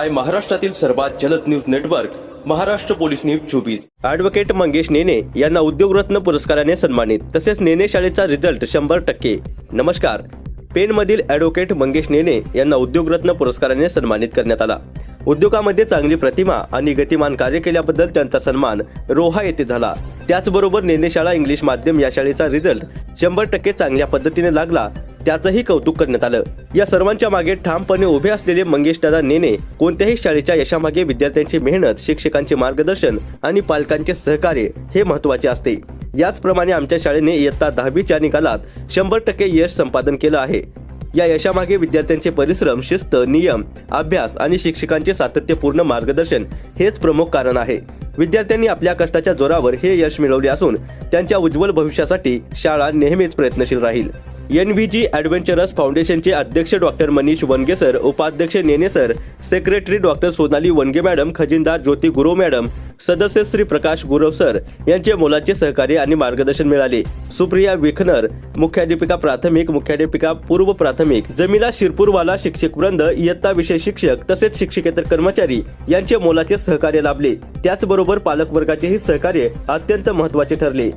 आहे महाराष्ट्रातील सर्वात जलद news network Maharashtra police news 24। Advocate Mangesh Nene यांना उद्योगरत्न पुरस्काराने सन्मानित, तसेच नेने शाळेचा रिझल्ट 100%। नमस्कार, पेणमधील ॲडव्होकेट मंगेश नेने यांना उद्योगरत्न पुरस्काराने सन्मानित करण्यात आला। उद्योगामध्ये चांगली प्रतिमा आणि गतिमान कार्य केल्याबद्दल त्यांचा सन्मान रोहा येथे झाला। त्याचबरोबर नेने शाळा इंग्लिश माध्यम या शाळेचा रिझल्ट 100% चांगल्या पद्धतीने लागला, त्याचंही कौतुक करण्यात आलं। या सर्वांच्या मागे ठामपणे उभे असलेले मंगेश दादा नेने कोणत्याही शाळेच्या यशामागे विद्यार्थ्यांची मेहनत, शिक्षकांचे मार्गदर्शन आणि पालकांचे सहकार्य हे महत्त्वाचे असते। याचप्रमाणे आमच्या शाळेने इयत्ता 10वीच्या निकालात 100% यश संपादन केलं आहे। या यशामागे विद्यार्थ्यांचे परिश्रम, शिस्त, नियम, अभ्यास आणि शिक्षकांचे सातत्यपूर्ण मार्गदर्शन हेच प्रमुख कारण आहे। विद्यार्थ्यांनी आपल्या कष्टाच्या जोरावर हे यश मिळवले असून त्यांच्या उज्ज्वल भविष्यासाठी शाळा नेहमीच प्रयत्नशील राहील। NVG ॲडव्हेंचरस फाउंडेशनचे अध्यक्ष डॉक्टर मनीष वनगे सर, उपाध्यक्ष Nene sir, secretary doctor Sonali Vanage madam, खजिनदार ज्योती गुरव मॅडम, सदस्य श्री प्रकाश गुरव सर यांचे मोलाचे सहकार्य आणि मार्गदर्शन मिळाले। सुप्रिया विखनर, मुख्याध्यापिका प्राथमिक, मुख्याध्यापिका पूर्व प्राथमिक, जमिला शिरपूरवाला, शिक्षक वृंद, इयत्ता विषय शिक्षक तसेच शिक्षकेतर कर्मचारी यांचे मोलाचे सहकार्य लाभले। त्याचबरोबर पालकवर्गाचेही सहकार्य अत्यंत महत्त्वाचे ठरले।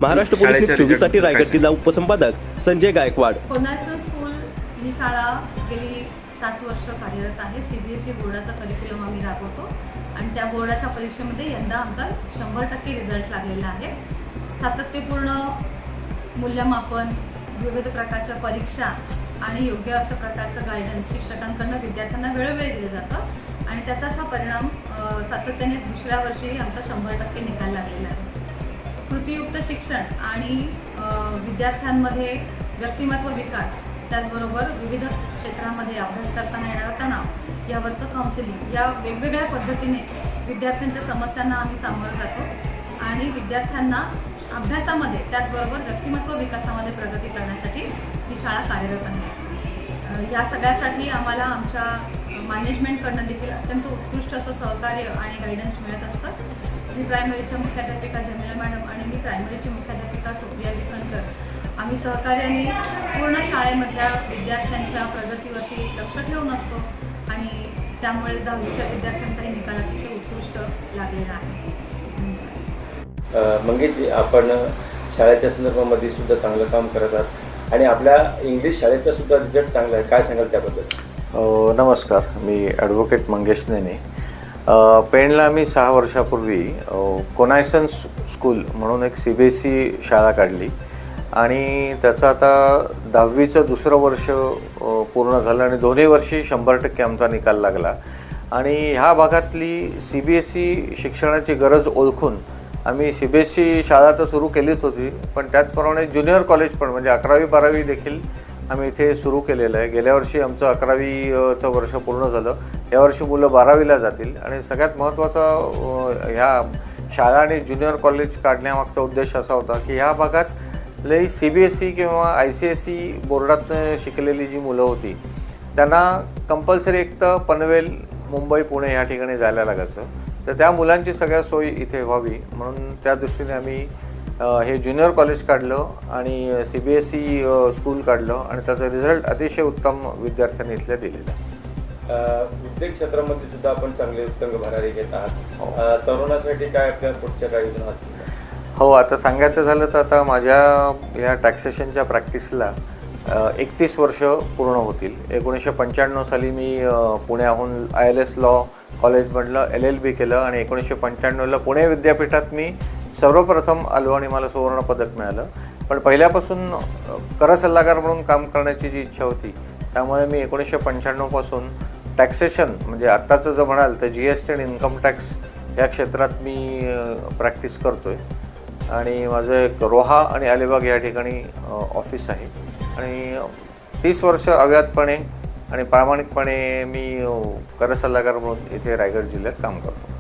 महाराष्ट्र पोलीस 24 साठी रायगड जिल्हा उपसंपादक संजय गायकवाड। कोनायसन स्कूल ही शाळा गेली 7 वर्ष कार्यरत आहे। CBSE बोर्डाचा करिक्युलम आम्ही राबवतो आणि त्या बोर्डाच्या परीक्षेमध्ये यंदा आमचा 100% रिझल्ट लागलेला आहे। सातत्यपूर्ण मूल्यमापन, विविध प्रकारच्या परीक्षा आणि योग्य असं प्रकारचं गायडन्स शिक्षकांकडून विद्यार्थ्यांना वेळोवेळी दिलं जातं आणि त्याचाच हा परिणाम सातत्याने दुसऱ्या वर्षीही आमचा 100% निकाल लागलेला आहे। कृतीयुक्त शिक्षण आणि विद्यार्थ्यांमध्ये व्यक्तिमत्व विकास, त्याचबरोबर विविध क्षेत्रामध्ये अभ्यास करताना येणारा तणाव यावरचं काउन्सिलिंग या वेगवेगळ्या पद्धतीने विद्यार्थ्यांच्या समस्यांना आम्ही सामोरं जातो आणि विद्यार्थ्यांना अभ्यासामध्ये त्याचबरोबर व्यक्तिमत्व विकासामध्ये प्रगती करण्यासाठी ही शाळा कार्यरत आहे। या सगळ्यासाठी आम्हाला आमच्या मॅनेजमेंटकडनं देखील अत्यंत उत्कृष्ट असं सहकार्य आणि गायडन्स मिळत असतं। मी प्रायमरीच्या मुख्याध्यापिका जमिला मॅडम आणि मी प्रायमरीची मुख्याध्यापिका सुप्रिया विखनकर आम्ही सहकार्याने पूर्ण शाळेमधल्या विद्यार्थ्यांच्या प्रगतीवरती लक्ष ठेवून असतो आणि त्यामुळे 10वीच्या विद्यार्थ्यांचाही निकाल अतिशय उत्कृष्ट लागलेला आहे। मंगेशजी, आपण शाळेच्या संदर्भामध्ये सुद्धा चांगलं काम करत आहात आणि आपल्या इंग्लिश शाळेचा सुद्धा रिझल्ट चांगला आहे, काय सांगाल त्याबद्दल? नमस्कार, मी ॲडव्होकेट मंगेश नेने। पेणला मी 6 वर्षापूर्वी कोनायसन स्कूल म्हणून एक CBSE शाळा काढली आणि त्याचं आता 10वीचं दुसरं वर्ष पूर्ण झालं आणि दोन्ही वर्षी 100% आमचा निकाल लागला। आणि ह्या भागातली CBSE शिक्षणाची गरज ओळखून आम्ही CBSE शाळा तर सुरू केलीच होती, पण त्याचप्रमाणे ज्युनियर कॉलेज पण म्हणजे 11वी 12वी देखील आम्ही इथे सुरू केलेलं आहे। गेल्या वर्षी आमचं 11वीचं वर्ष पूर्ण झालं, यावर्षी मुलं 12वीला जातील आणि सगळ्यात महत्त्वाचा ह्या शाळा आणि ज्युनियर कॉलेज काढण्यामागचा उद्देश असा होता की ह्या भागात लई CBSE किंवा ICSE बोर्डात शिकलेली जी मुलं होती त्यांना कंपल्सरी एक तर पनवेल, मुंबई, पुणे ह्या ठिकाणी जायला लागायचं, तर त्या मुलांची सगळ्या सोय इथे व्हावी म्हणून त्या दृष्टीने आम्ही हे ज्युनियर कॉलेज काढलं आणि CBSE स्कूल काढलं आणि त्याचा रिझल्ट अतिशय उत्तम विद्यार्थ्यांनी इथल्या दिलेला आहे। उद्योग क्षेत्रामध्ये सुद्धा आपण चांगले उत्तंग भरारी घेत आहात, तरुणासाठी काय आपल्या पुढच्या काही योजना असतील? हो, आता सांगायचं झालं तर आता माझ्या या टॅक्सेशनच्या प्रॅक्टिसला 31 वर्ष पूर्ण होतील। 1995 साली मी पुण्याहून ILS लॉ कॉलेजमधलं LLB केलं आणि 1995ला पुणे विद्यापीठात मी सर्वप्रथम आलो आणि मला सुवर्ण पदक मिळालं। पण पहिल्यापासून कर सल्लागार म्हणून काम करण्याची जी इच्छा होती त्यामुळे मी 1995 पासून टॅक्सेशन म्हणजे आत्ताचं जर म्हणाल तर GST आणि इन्कम टॅक्स या क्षेत्रात मी प्रॅक्टिस करतो आहे आणि माझं एक रोहा आणि अलिबाग या ठिकाणी ऑफिस आहे आणि 30 वर्ष अव्याहतपणे आणि प्रामाणिकपणे मी कर सल्लागार म्हणून इथे रायगड जिल्ह्यात काम करतो।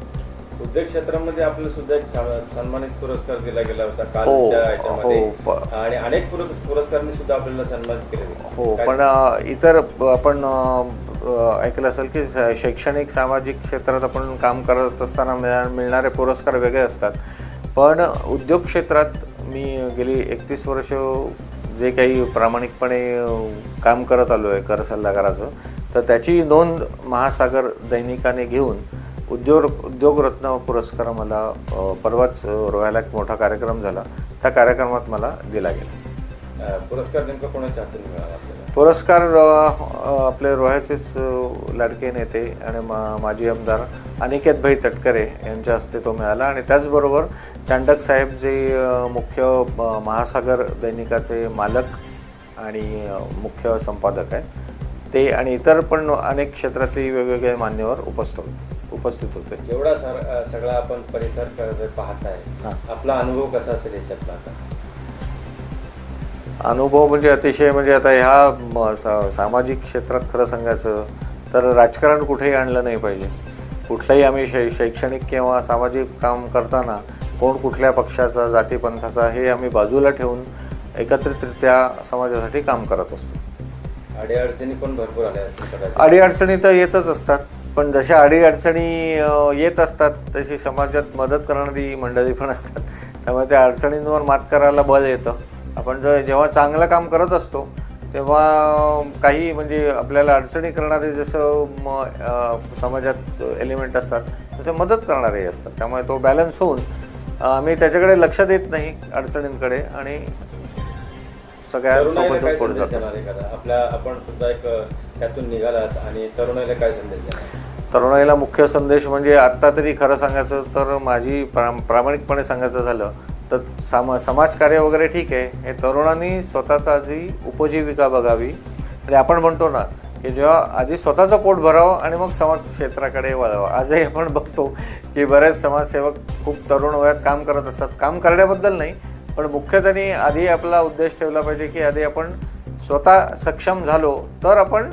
उद्योग क्षेत्रामध्ये आपल्याला सुद्धा एक सन्मानित पुरस्कार दिला गेला होता कालच्या याच्यामध्ये आणि अनेक पुरस्कारांनी सुद्धा आपल्याला सन्मानित केले गेले। हो, पण इतर आपण ऐकलं असेल की शैक्षणिक सामाजिक क्षेत्रात आपण काम करत असताना मिळणारे पुरस्कार वेगळे असतात, पण उद्योग क्षेत्रात मी गेली 31 वर्ष जे काही प्रामाणिकपणे काम करत आलो आहे कर सल्लागाराचं, तर त्याची नोंद महासागर दैनिकाने घेऊन उद्योगरत्न पुरस्कार मला परवाच रोह्याला एक मोठा कार्यक्रम झाला, त्या कार्यक्रमात मला दिला गेला. पुरस्कार नेमका कोणाच्या हातून मिळाला आपल्याला? पुरस्कार आपले रोह्याचेच लाडके नेते आणि माजी आमदार अनिकेत भाई तटकरे यांच्या हस्ते तो मिळाला. आणि त्याचबरोबर चांडक साहेब जे मुख्य महासागर दैनिकाचे मालक आणि मुख्य संपादक आहेत ते आणि इतर पण अनेक क्षेत्रातली वेगवेगळे मान्यवर उपस्थित होते. एवढा सगळा आपण परिसर पाहताय, आपला अनुभव कसा असेल याच्यातला? आता अनुभव म्हणजे अतिशय म्हणजे आता ह्या सामाजिक क्षेत्रात खरं सांगायचं तर राजकारण कुठेही आणलं नाही पाहिजे. कुठलंही आम्ही शैक्षणिक किंवा सामाजिक काम करताना कोण कुठल्या पक्षाचा जातीपंथाचा हे आम्ही बाजूला ठेवून एकत्रितरित्या समाजासाठी काम करत असतो. अडीअडचणी पण भरपूर आल्या असतील. अडीअडचणी तर येतच असतात, पण जशा अडीअडचणी येत असतात तशी समाजात मदत करणारी मंडळी पण असतात. त्यामुळे त्या अडचणींवर मात करायला बळ येतं. आपण जेव्हा चांगलं काम करत असतो तेव्हा काही म्हणजे आपल्याला अडचणी करणारे जसं समाजात एलिमेंट असतात तसे मदत करणारेही असतात. त्यामुळे तो बॅलन्स होऊन आम्ही त्याच्याकडे लक्ष देत नाही अडचणींकडे आणि सगळ्यांसोबत पुढे जातो. आपण सुद्धा एक त्यातून निघालात आणि तरुणाईला काय संदेश देणार? तरुणाईला मुख्य संदेश म्हणजे आत्ता तरी खरं सांगायचं तर माझी प्रामाणिकपणे सांगायचं झालं तर समाजकार्य वगैरे ठीक आहे, हे तरुणांनी स्वतःचा आधी उपजीविका बघावी. आणि आपण म्हणतो ना की जेव्हा आधी स्वतःचं पोट भरावं आणि मग समाज क्षेत्राकडे वळावं. आजही आपण बघतो की बरेच समाजसेवक खूप तरुण वयात काम करत असतात. काम करण्याबद्दल नाही, पण मुख्य त्यांनी आधी आपला उद्देश ठेवला पाहिजे की आधी आपण स्वतः सक्षम झालो तर आपण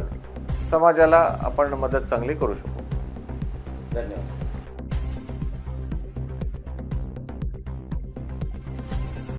समाजाला आपण मदत चांगली करू शकू. धन्यवाद.